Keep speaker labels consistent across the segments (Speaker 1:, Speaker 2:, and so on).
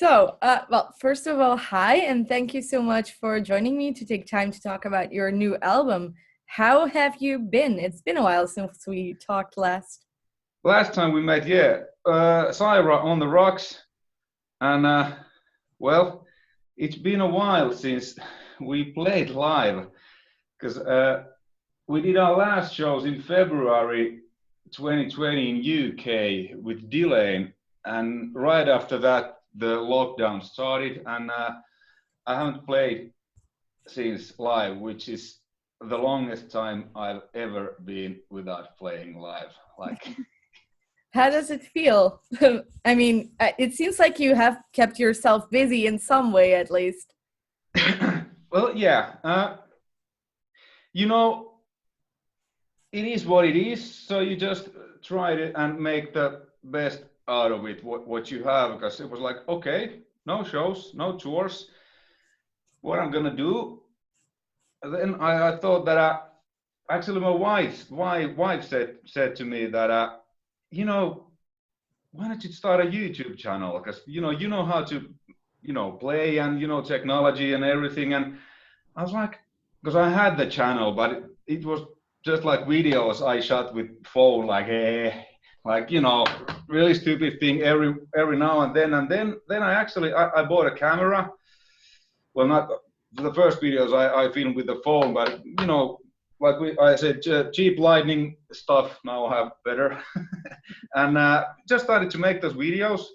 Speaker 1: Well, first of all, hi, and thank you so much for joining me to take time to talk about your new album. How have you been? It's been a while since we talked last.
Speaker 2: Last time we met, CYHRA on the rocks, and well, it's been a while since we played live, because we did our last shows in February 2020 in UK with Delane, and right after that the lockdown started, and I haven't played since live, which is the longest time I've ever been without playing live. Like.
Speaker 1: How does it feel? I mean, it seems like you have kept yourself busy in some way, at least.
Speaker 2: Well, yeah. It is what it is. So you just try it and make the best out of it, what you have. Because it was like, okay, no shows, no tours. What I'm gonna do? And then I thought that actually my wife said to me that why don't you start a YouTube channel? Because you know how to play, and technology and everything. And I was like, because I had the channel, but it was just like videos I shot with phone, like really stupid thing every now and then. And then I bought a camera. Well, not the first videos I filmed with the phone, but like I said, cheap lightning stuff now I have better. And just started to make those videos.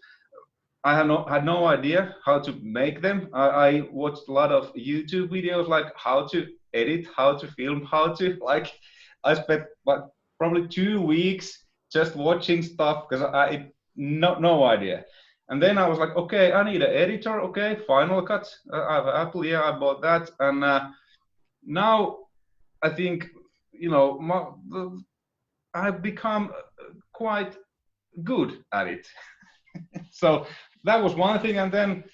Speaker 2: I had no idea how to make them. I watched a lot of YouTube videos, like how to edit, how to film, how to I spent probably 2 weeks just watching stuff because I no idea. And then I was like, okay, I need an editor. Okay, Final Cut. I have Apple. Yeah, I bought that. And now I think I've become quite good at it. So that was one thing, and then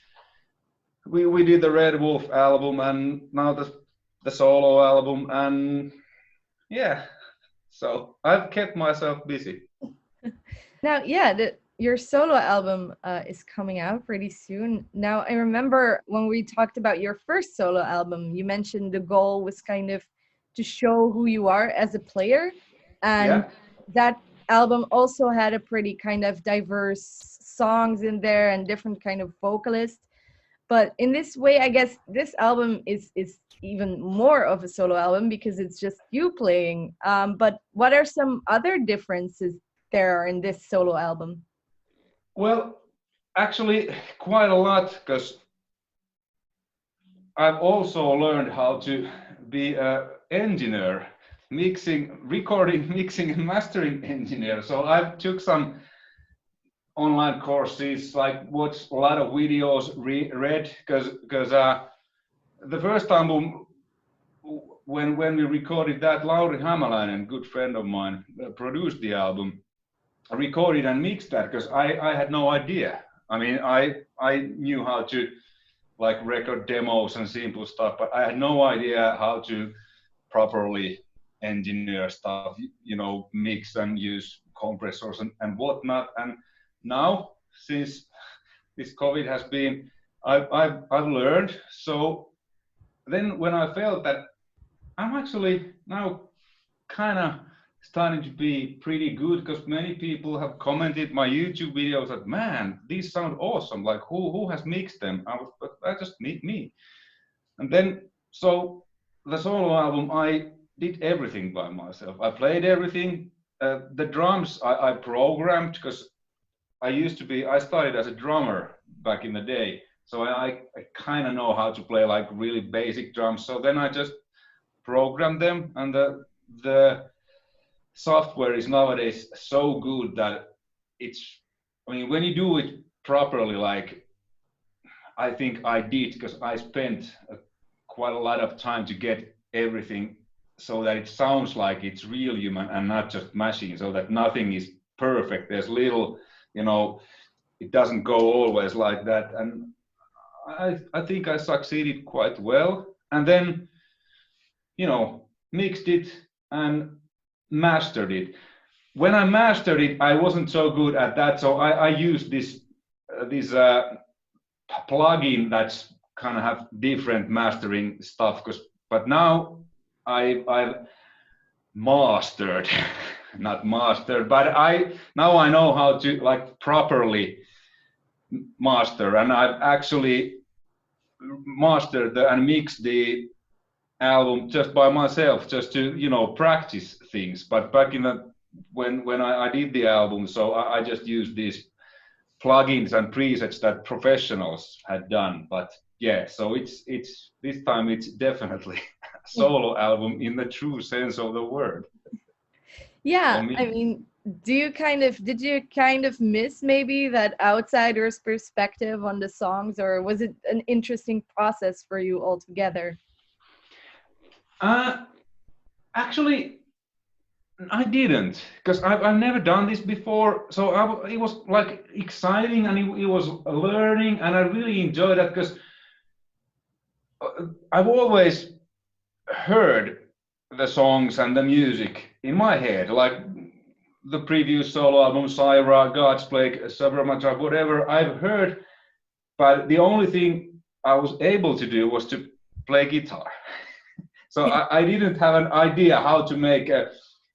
Speaker 2: we did the Red Wolf album, and now the solo album, and yeah, so I've kept myself busy.
Speaker 1: Now, yeah, your solo album is coming out pretty soon. Now, I remember when we talked about your first solo album, you mentioned the goal was kind of to show who you are as a player, and that album also had a pretty kind of diverse songs in there and different kind of vocalists. But in this way, I guess this album is even more of a solo album because it's just you playing. But what are some other differences there are in this solo album?
Speaker 2: Well, actually, quite a lot, because I've also learned how to be an engineer, recording, mixing, and mastering engineer. So I took some online courses, like watched a lot of videos, read, because the first album, when we recorded that, Laureline, a good friend of mine, produced the album. I recorded and mixed that because I had no idea. I mean, I knew how to record demos and simple stuff, but I had no idea how to properly engineer stuff, mix and use compressors and whatnot. And now, since this COVID has been, I've learned. So then when I felt that I'm actually now kind of starting to be pretty good, because many people have commented my YouTube videos that, man, these sound awesome. Like who has mixed them? I just need me. And then so the solo album, I did everything by myself. I played everything. The drums I programmed, because I started as a drummer back in the day. So I kind of know how to play like really basic drums. So then I just programmed them, and the software is nowadays so good that when you do it properly, like I think I did, because I spent quite a lot of time to get everything so that it sounds like it's real human and not just machine, so that nothing is perfect. There's little, it doesn't go always like that. And I think I succeeded quite well. And then, mixed it and mastered it. When I mastered it, I wasn't so good at that, so I used this plugin that's kind of have different mastering stuff. But now I've mastered, not mastered, but now I know how to like properly master, and I've actually mastered and mixed the album just by myself, just to practice things. But back in the when I did the album, so I just used these plugins and presets that professionals had done. But yeah, so it's this time it's definitely a solo album in the true sense of the word.
Speaker 1: Yeah, I mean, did you kind of miss maybe that outsider's perspective on the songs, or was it an interesting process for you altogether?
Speaker 2: Actually, I didn't, because I've never done this before. So it was like exciting, and it was learning, and I really enjoyed that, because I've always heard the songs and the music in my head, like the previous solo album, CYHRA, God's Plague, Sabramatra, whatever I've heard, but the only thing I was able to do was to play guitar. So I didn't have an idea how to make a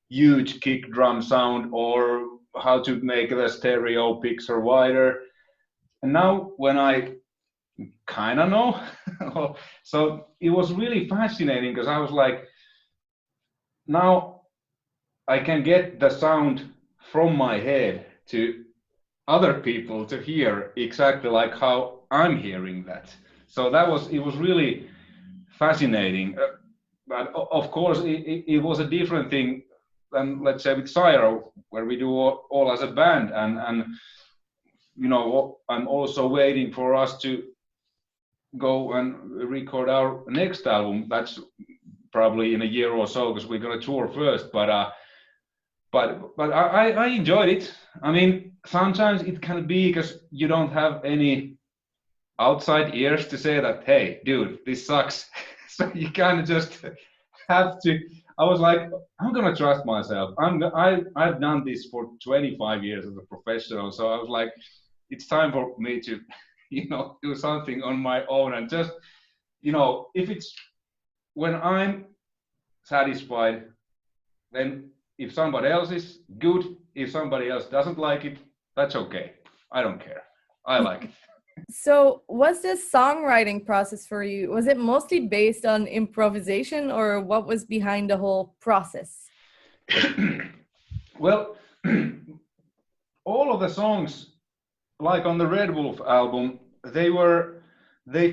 Speaker 2: huge kick drum sound, or how to make the stereo picture wider. And now when I kind of know, so it was really fascinating, because I was like, now I can get the sound from my head to other people to hear exactly like how I'm hearing that. So it was really fascinating. But of course, it was a different thing than, let's say, with CYHRA, where we do all as a band, and I'm also waiting for us to go and record our next album. That's probably in a year or so, because we're gonna tour first. But I enjoyed it. I mean, sometimes it can be because you don't have any outside ears to say that, hey, dude, this sucks. So you kind of just have to. I was like, I'm gonna trust myself. I've done this for 25 years as a professional, so I was like, it's time for me to, do something on my own, and just, if it's when I'm satisfied, then if somebody else is good, if somebody else doesn't like it, that's okay. I don't care. I like it.
Speaker 1: So was this songwriting process for you, was it mostly based on improvisation, or what was behind the whole process?
Speaker 2: Well, all of the songs, like on the Red Wolf album, they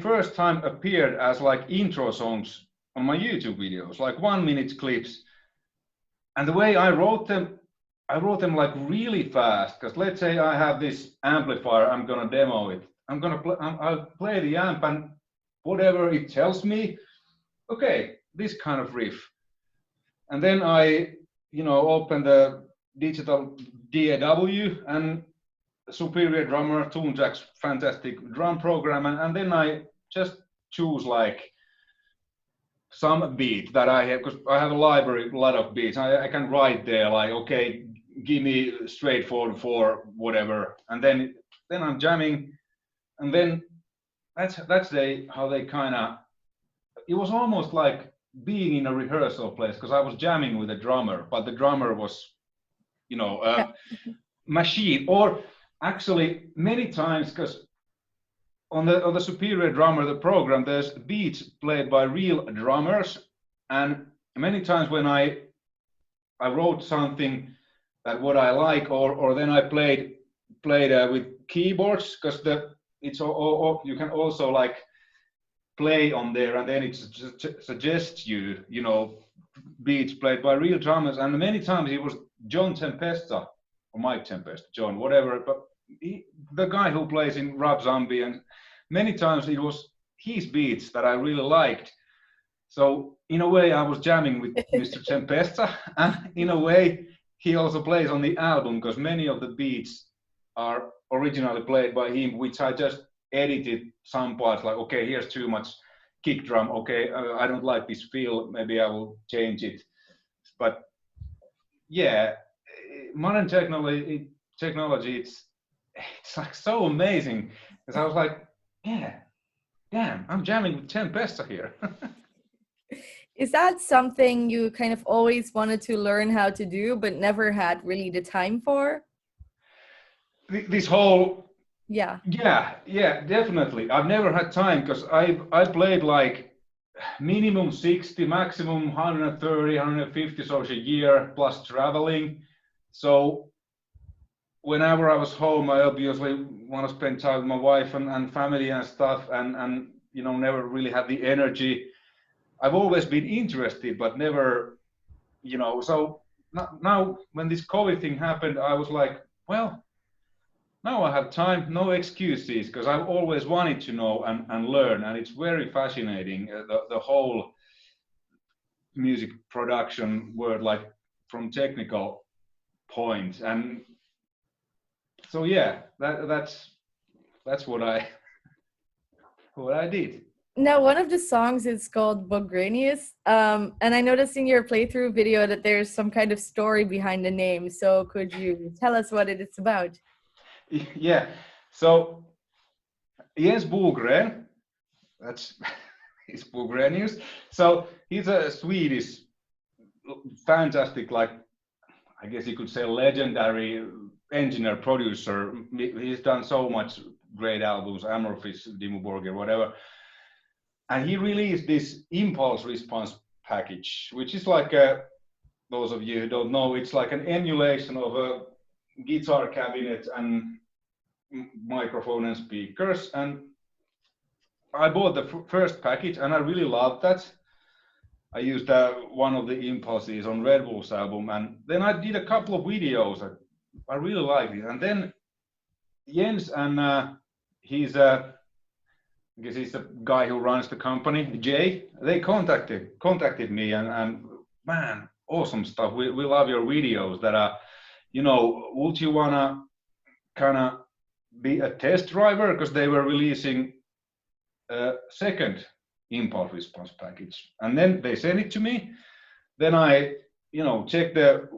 Speaker 2: first time appeared as like intro songs on my YouTube videos, like 1-minute clips. And the way I wrote them like really fast, because let's say I have this amplifier, I'm gonna demo it. I'll play the amp, and whatever it tells me, okay, this kind of riff. And then I, open the digital DAW, and Superior Drummer, Toonjack's fantastic drum program, and then I just choose like some beat that I have, because I have a library, a lot of beats. I can write there like, okay, give me straightforward for whatever, and then I'm jamming, and then that's how they kind of. It was almost like being in a rehearsal place, because I was jamming with a drummer, but the drummer was, a machine. Or actually, many times, because on the Superior Drummer, the program, there's beats played by real drummers, and many times when I wrote something that what I like, or then I played with keyboards, because you can also like play on there, and then it suggests beats played by real drummers. And many times it was John Tempesta or Mike Tempesta, John, whatever, but the guy who plays in Rob Zombie, and many times it was his beats that I really liked. So in a way I was jamming with Mr. Tempesta, and in a way he also plays on the album, because many of the beats are originally played by him, which I just edited some parts, like, okay, here's too much kick drum, okay, I don't like this feel, maybe I will change it. But yeah, modern technology, it's like so amazing, because I was like, yeah, damn, I'm jamming with Tempesta here.
Speaker 1: Is that something you kind of always wanted to learn how to do, but never had really the time for?
Speaker 2: This whole,
Speaker 1: Yeah.
Speaker 2: yeah, definitely. I've never had time because I played like minimum 60, maximum 130, 150 songs a year plus traveling. So whenever I was home, I obviously want to spend time with my wife and family and stuff, and you know, never really had the energy. I've always been interested, but never, you know. So now when this COVID thing happened, I was like, well, now I have time, no excuses, because I've always wanted to know and learn, and it's very fascinating, the whole music production world, like from technical point. And so yeah, that's what I did.
Speaker 1: Now, one of the songs is called Bogranius, and I noticed in your playthrough video that there's some kind of story behind the name. So could you tell us what it is about?
Speaker 2: Yeah, so Jens Bogren, that's his Bogranius. So he's a Swedish, fantastic, like I guess you could say legendary engineer producer. He's done so much great albums, Amorphis, Dimmu Borgir, whatever. And he released this impulse response package, which is like those of you who don't know, it's like an emulation of a guitar cabinet and microphone and speakers. And I bought the first package and I really loved that. I used one of the impulses on Red Wolf's album, and then I did a couple of videos. I really liked it. And then Jens and he's I guess he's the guy who runs the company, Jay. They contacted me, and man, awesome stuff. We love your videos. That are, you know, would you wanna kind of be a test driver, because they were releasing a second impulse response package, and then they sent it to me. Then I, you know, checked the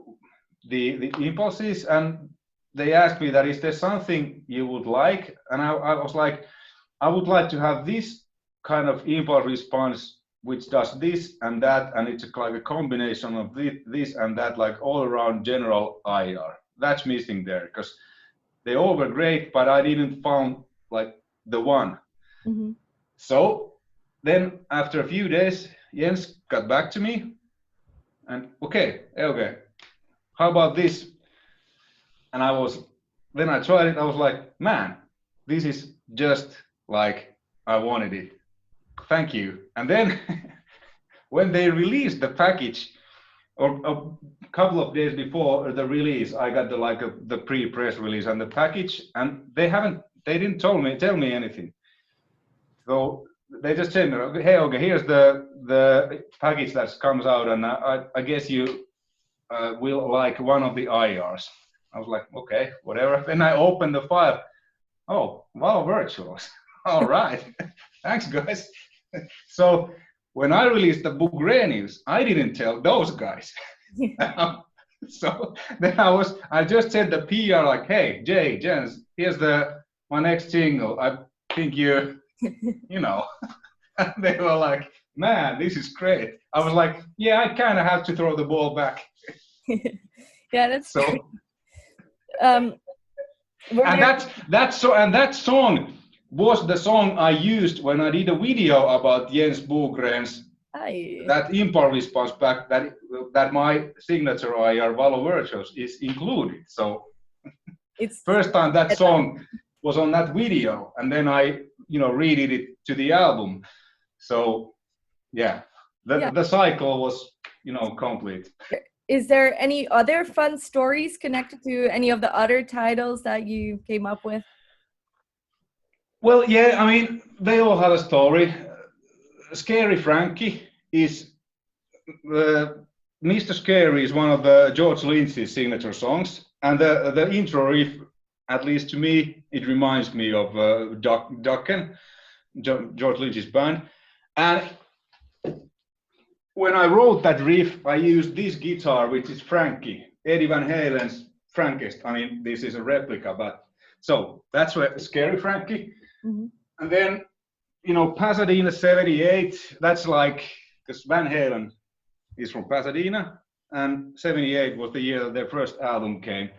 Speaker 2: impulses, and they asked me that, is there something you would like? And I was like, I would like to have this kind of impulse response which does this and that, and it's like a combination of this and that, like all around general IR. That's missing there, because they all were great, but I didn't found like the one. Mm-hmm. So then after a few days, Jens got back to me and okay, Euge, how about this? And then I tried it. I was like, man, this is just like I wanted it. Thank you. And then when they released the package, or a couple of days before the release, I got the pre-press release and the package, and they didn't tell me anything. So they just said, hey, okay, here's the package that comes out, and I guess you will like one of the IRs. I was like, okay, whatever. Then I opened the file. Oh, wow, virtuals. All right. Thanks, guys. So when I released the Bogranius, I didn't tell those guys. So then I just said the PR, like, hey, Jay, Jens, here's my next single. I think you know. And they were like, man, this is great. I was like, yeah, I kind of have to throw the ball back.
Speaker 1: Yeah, that's
Speaker 2: so.
Speaker 1: And
Speaker 2: that song was the song I used when I did a video about Jens Bogren's that impulse response pack that my signature IR Valovirta is included. So it's first time that song was on that video, and then I, you know, redid it to the album. So yeah, the cycle was, you know, complete.
Speaker 1: Is there any other fun stories connected to any of the other titles that you came up with?
Speaker 2: Well, yeah, I mean, they all have a story. Scary Frankie is Mr. Scary is one of the George Lynch's signature songs, and the intro riff, at least to me, it reminds me of Tilkin, George Lynch's band. And when I wrote that riff, I used this guitar, which is Frankie, Eddie Van Halen's Frankest. I mean, this is a replica, but so that's where Scary Frankie. Mm-hmm. And then, Pasadena 78, that's like, because Van Halen is from Pasadena, and 78 was the year that their first album came.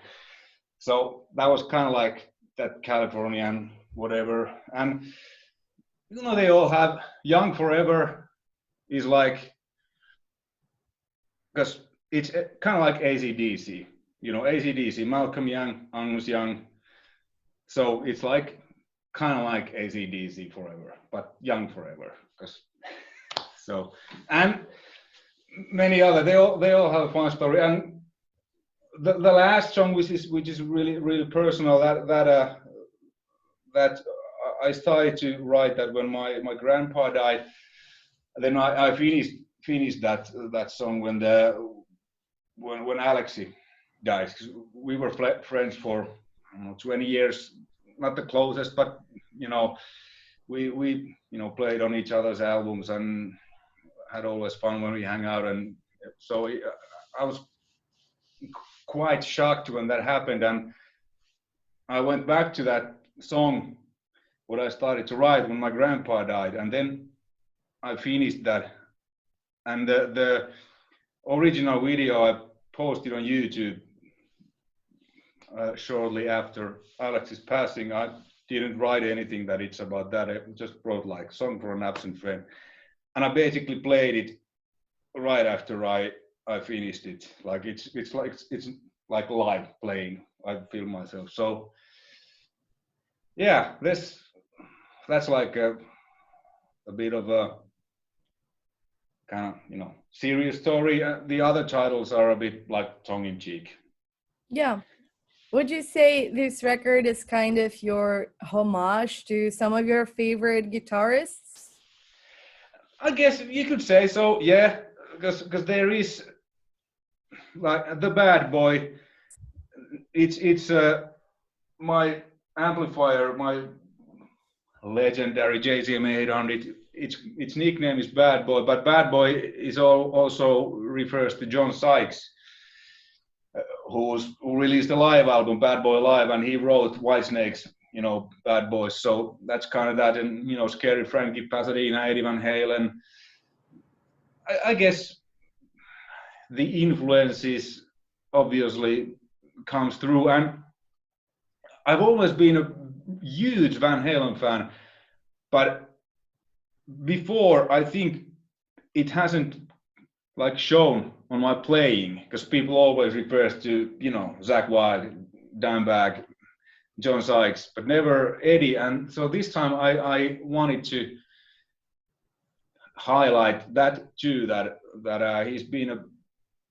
Speaker 2: So that was kind of like that Californian whatever. And, they all have Young Forever is like, because it's kind of like AC/DC, AC/DC, Malcolm Young, Angus Young. So it's like kind of like AC/DC Forever, but Young Forever. So, and many other, they all have a fun story. And the last song, which is really really personal, that I started to write that when my grandpa died. Then I finished that song when Alexi died. We were friends for 20 years, not the closest, but we played on each other's albums and had always fun when we hang out. And so I was quite shocked when that happened, and I went back to that song what I started to write when my grandpa died, and then I finished that. And the original video I posted on YouTube shortly after Alex's passing. I didn't write anything that it's about that. I just wrote like Song for an Absent Friend, and I basically played it right after I finished it. Like it's like live playing. I feel myself. So yeah, that's like a bit of a kind of serious story. The other titles are a bit like tongue-in-cheek.
Speaker 1: Yeah. Would you say this record is kind of your homage to some of your favorite guitarists?
Speaker 2: I guess you could say so, yeah, because there is like the Bad Boy. It's my amplifier, my legendary JCM 800. Its nickname is Bad Boy, but Bad Boy is also refers to John Sykes, who released a live album, Bad Boy Live, and he wrote Whitesnake's, Bad Boys. So that's kind of that, and Scary Frankie, Pasadena, Eddie Van Halen. I guess the influences obviously comes through, and I've always been a huge Van Halen fan, but before I think it hasn't like shown on my playing, because people always refers to Zakk Wylde, Dimebag, John Sykes, but never Eddie. And so this time I wanted to highlight that too, that he's been a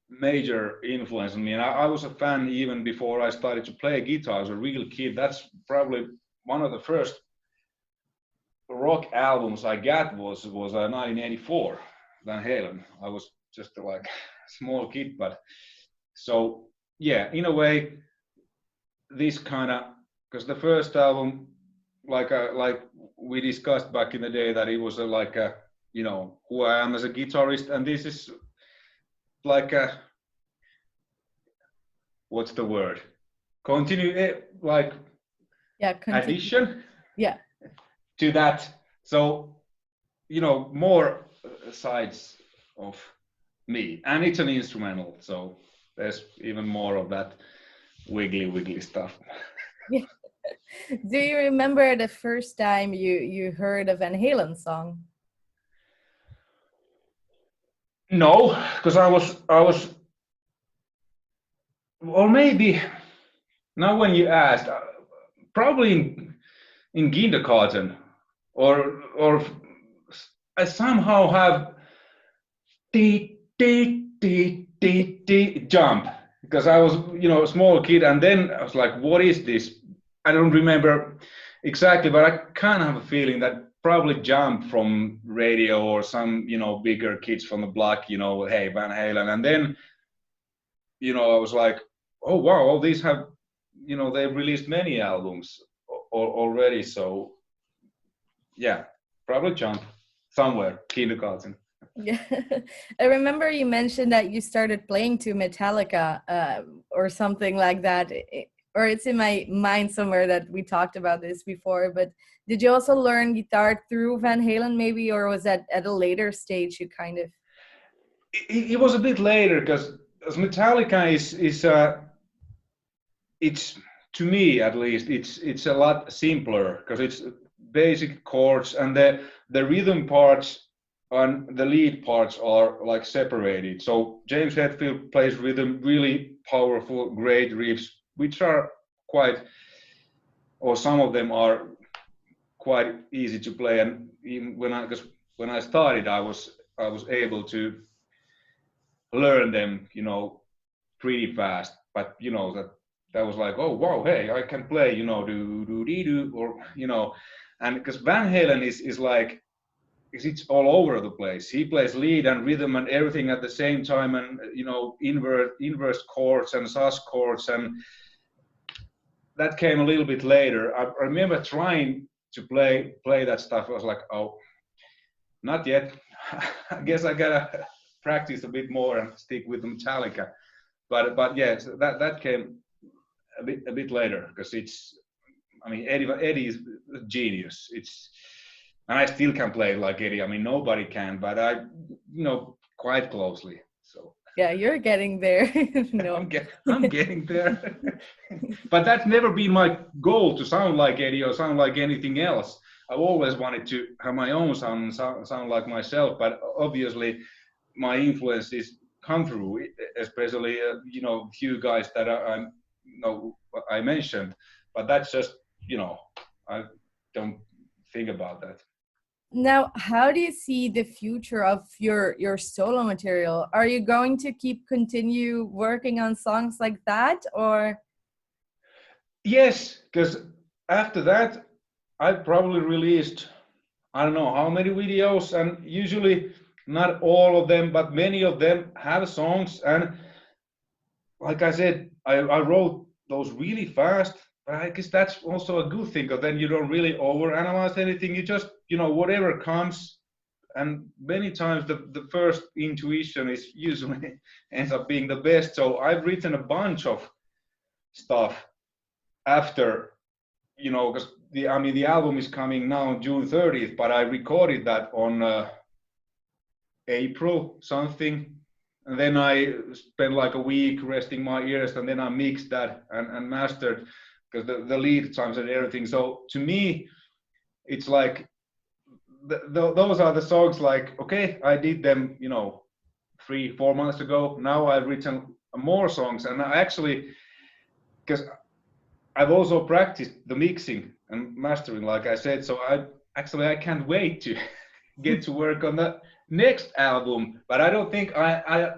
Speaker 2: major influence on me. And I was a fan even before I started to play guitar as a real kid. That's probably one of the first rock albums I got was 1984, Van Halen. I was just like a small kid, but so yeah, in a way, this kind of, because the first album, like we discussed back in the day, that it was like a who I am as a guitarist, and this is like a, what's the word? Continue, like addition.
Speaker 1: Yeah.
Speaker 2: To that, so more sides of me, and it's an instrumental, so there's even more of that wiggly stuff.
Speaker 1: Yeah. Do you remember the first time you heard a Van Halen song?
Speaker 2: No, because I was, or maybe now when you asked, probably in kindergarten, or I somehow have jump, because I was a small kid, and then I was like, what is this? I don't remember exactly, but I kind of have a feeling that probably Jump from radio or some bigger kids from the block, hey, Van Halen, and then I was like, oh wow, all these have they've released many albums already, so yeah, probably Jump somewhere, kindergarten.
Speaker 1: Yeah, I remember you mentioned that you started playing to Metallica or something like that. or it's in my mind somewhere that we talked about this before, but did you also learn guitar through Van Halen maybe, or was that at a later stage you kind of?
Speaker 2: It was a bit later because Metallica is it's, to me at least, it's a lot simpler because it's basic chords, and the rhythm parts and the lead parts are like separated. So James Hetfield plays rhythm, really powerful, great riffs, which are quite, or some of them are quite easy to play. And even when I started, I was able to learn them, pretty fast. But that was like, oh wow, hey, I can play, do do dee do, or and because Van Halen is like, it's all over the place. He plays lead and rhythm and everything at the same time, and inverse chords and sus chords, and that came a little bit later. I remember trying to play that stuff. I was like, oh, not yet. I guess I gotta practice a bit more and stick with Metallica. But yeah, so that came a bit later, because Eddie is a genius. And I still can play like Eddie. I mean, nobody can, but I quite closely. So
Speaker 1: Yeah, you're getting there. No.
Speaker 2: I'm getting there. But that's never been my goal to sound like Eddie or sound like anything else. I've always wanted to have my own sound and sound like myself. But obviously, my influences come through, especially few guys that I mentioned. But that's just I don't think about that.
Speaker 1: Now, how do you see the future of your solo material? Are you going to continue working on songs like that, or?
Speaker 2: Yes, because after that, I probably released, I don't know how many videos, and usually not all of them, but many of them have songs. And like I said, I wrote those really fast, but I guess that's also a good thing, because then you don't really overanalyze anything. You just, whatever comes. And many times the first intuition is usually ends up being the best. So I've written a bunch of stuff after, because the album is coming now on June 30th, but I recorded that on April something. And then I spent like a week resting my ears, and then I mixed that and mastered, because the lead times and everything. So to me, it's like, those are the songs, like, okay, I did them 3-4 months ago. Now I've written more songs, and I actually, because I've also practiced the mixing and mastering, like I said, so I can't wait to get to work on the next album. But I don't think I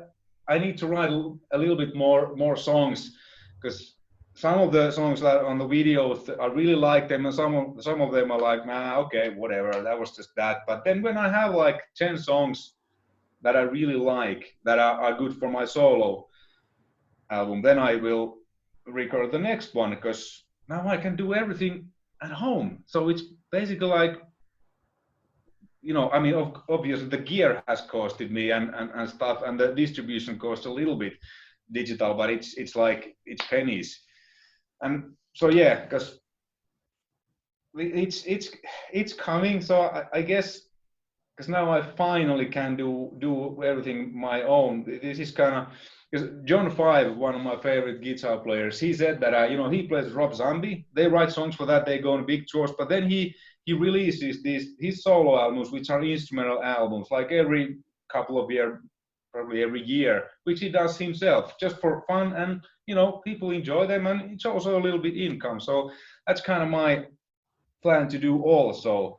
Speaker 2: need to write a little bit more songs, because some of the songs that on the videos, I really like them, and some of them are like, nah, okay, whatever, that was just that. But then when I have like 10 songs that I really like, that are good for my solo album, then I will record the next one, because now I can do everything at home. So it's basically like, obviously the gear has costed me and stuff, and the distribution costs a little bit digital, but it's like, it's pennies. And so yeah, because it's coming. So I guess, because now I finally can do everything my own. This is kind of, because John Five, one of my favorite guitar players, he said that he plays Rob Zombie. They write songs for that. They go on big tours, but then he releases his solo albums, which are instrumental albums, like every couple of years, probably every year, which he does himself just for fun, and people enjoy them, and it's also a little bit income. So that's kind of my plan to do also.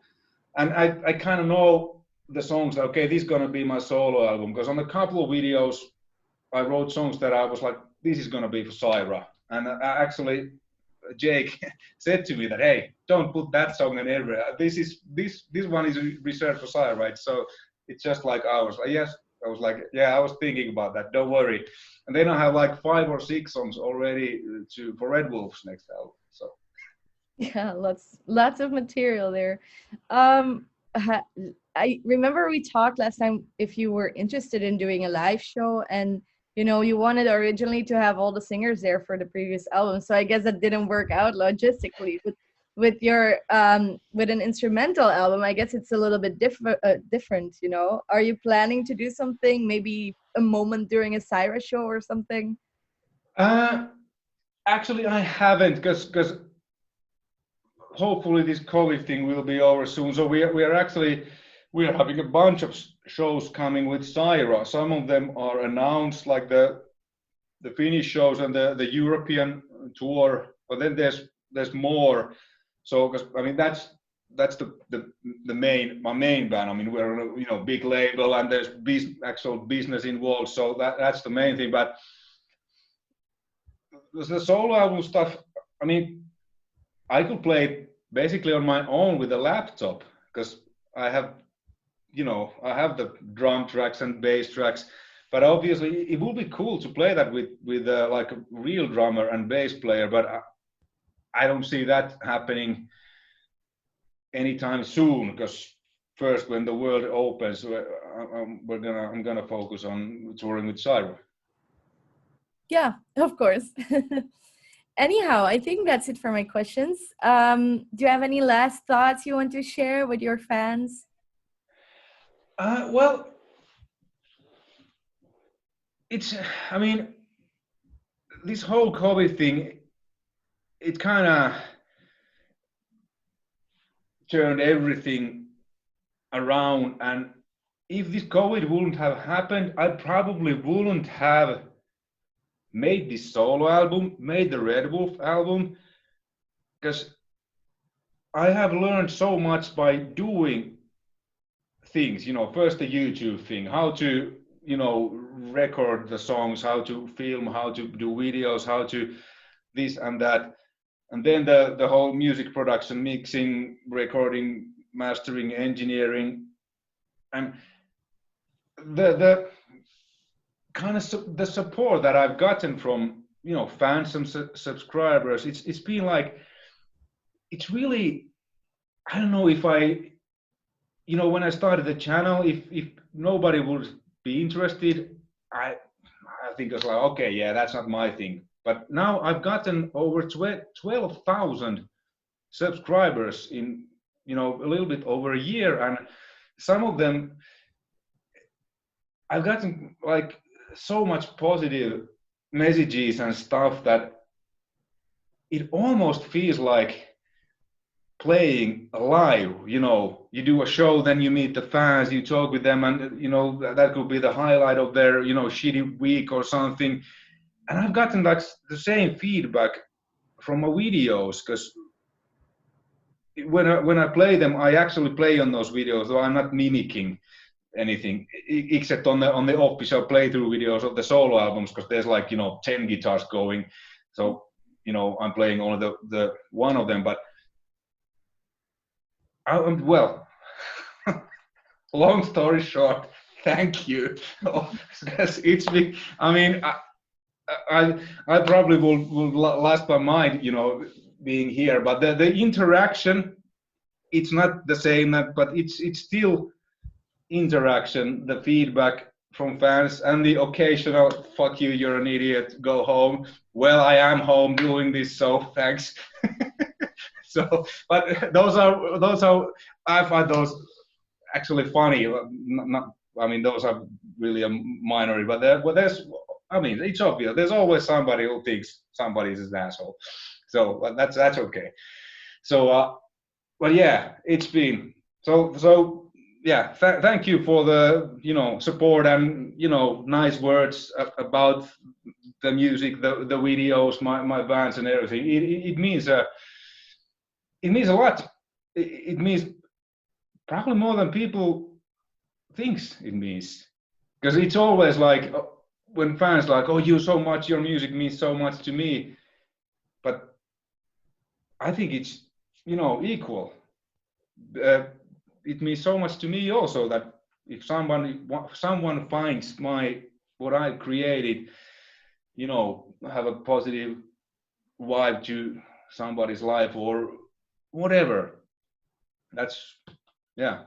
Speaker 2: And I kind of know the songs that, okay, this is going to be my solo album, because on a couple of videos I wrote songs that I was like, this is going to be for CYHRA. And actually Jake said to me that, hey, don't put that song in everywhere. This one is reserved for CYHRA, right? So it's just like ours. Yes, I was like, yeah, I was thinking about that. Don't worry. And then I have like 5 or 6 songs already for Red Wolf's next album. So
Speaker 1: Yeah, lots of material there. I remember we talked last time if you were interested in doing a live show, and you know, you wanted originally to have all the singers there for the previous album, so I guess that didn't work out logistically. But with your with an instrumental album, I guess it's a little bit different, you know. Are you planning to do something, maybe a moment during a CYHRA show or something?
Speaker 2: Actually, I haven't, because hopefully this COVID thing will be over soon. So we are having a bunch of shows coming with CYHRA. Some of them are announced, like the Finnish shows and the European tour. But then there's more. So, because I mean that's my main band. I mean, we're a, you know, big label, and there's actual business involved. So that's the main thing. But the solo album stuff, I mean, I could play basically on my own with a laptop, because I have, you know, I have the drum tracks and bass tracks. But obviously, it would be cool to play that with like a real drummer and bass player. But I don't see that happening anytime soon, because first, when the world opens, I'm gonna focus on touring with CYHRA.
Speaker 1: Yeah, of course. Anyhow, I think that's it for my questions. Do you have any last thoughts you want to share with your fans?
Speaker 2: Well, it's, I mean, this whole COVID thing, it kind of turned everything around. And if this COVID wouldn't have happened, I probably wouldn't have made this solo album, made the Red Wolf album, because I have learned so much by doing things. You know, first the YouTube thing, how to, you know, record the songs, how to film, how to do videos, how to this and that, and then the whole music production, mixing, recording, mastering, engineering, and the kind of the support that I've gotten from, you know, fans and subscribers. It's been like, it's really, I don't know if I, you know, when I started the channel, if nobody would be interested, I think it's like, okay, yeah, that's not my thing. But now I've gotten over 12,000 subscribers in, you know, a little bit over a year, and some of them I've gotten like so much positive messages and stuff that it almost feels like playing live. You know, you do a show, then you meet the fans, you talk with them, and you know that could be the highlight of their, you know, shitty week or something. And I've gotten that the same feedback from my videos, because when I play them, I actually play on those videos, so I'm not mimicking anything except on the official playthrough videos of the solo albums, because there's like, you know, 10 guitars going, so you know I'm playing only the one of them. But well, long story short, thank you. It's been, I mean, I probably will last my mind, you know, being here, but the interaction, it's not the same, but it's still interaction, the feedback from fans, and the occasional "fuck you, you're an idiot, go home." Well, I am home doing this, so thanks. So, but those are I find those actually funny. Not, I mean, those are really a minority, but there's, I mean, it's obvious. There's always somebody who thinks somebody's an asshole. So that's okay. So, but yeah, it's been so. Yeah, thank you for the, you know, support and, you know, nice words about the music, the videos, my bands and everything. It means it means a lot. It means probably more than people thinks it means, because it's always like, when fans like, oh, your music means so much to me, but I think it's, you know, equal. It means so much to me also, that if someone finds what I created, you know, have a positive vibe to somebody's life or whatever, that's, yeah,